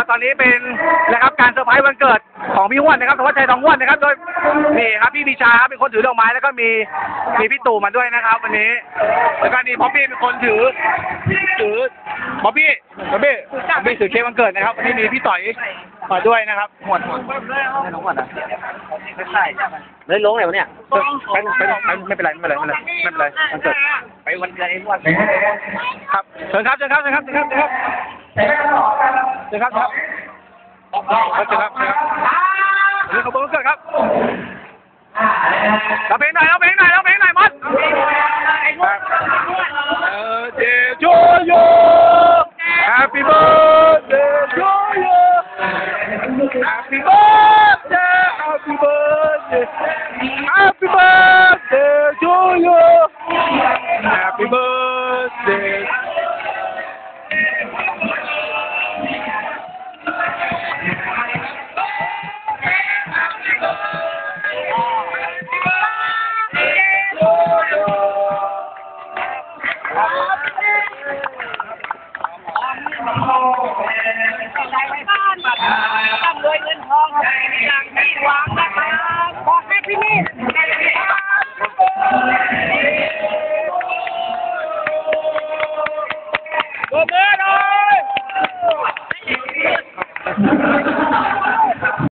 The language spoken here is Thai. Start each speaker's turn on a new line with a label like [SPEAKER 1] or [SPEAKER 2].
[SPEAKER 1] ตอนนี้เป็นนะครับการเซอร์ไพรส์วันเกิดของพี่ห้วนนะครับธวัชชัยทองห้วนนะครับโดยนี่ครับพี่บิชาครับเป็นคนถือดอกไม้แล้วก็มีพี่ตู่มาด้วยนะครับวันนี้แล้วก็นี่ป๊อปปี้เป็นคนถือป๊อปปี้ถือเค้กวันเกิดนะครับวันนี้มีพี่ต่อยมาด้วยนะครับหมดน้องหมดอ่ะไม่ใช่เลยลงไหนวะเนี่ยไม่เป็นไรวันเกิดไปวันเกิดเองวันครับเชิญครับเชิญครับเรื่องขบวนวันเกิดครับเราเพลงหน่อยมัดBirthday to you Happy birthday to you Happy birthday to you Happy birthday
[SPEAKER 2] บ้านแบบร่ำรวยเงินทองอย่างที่หวัง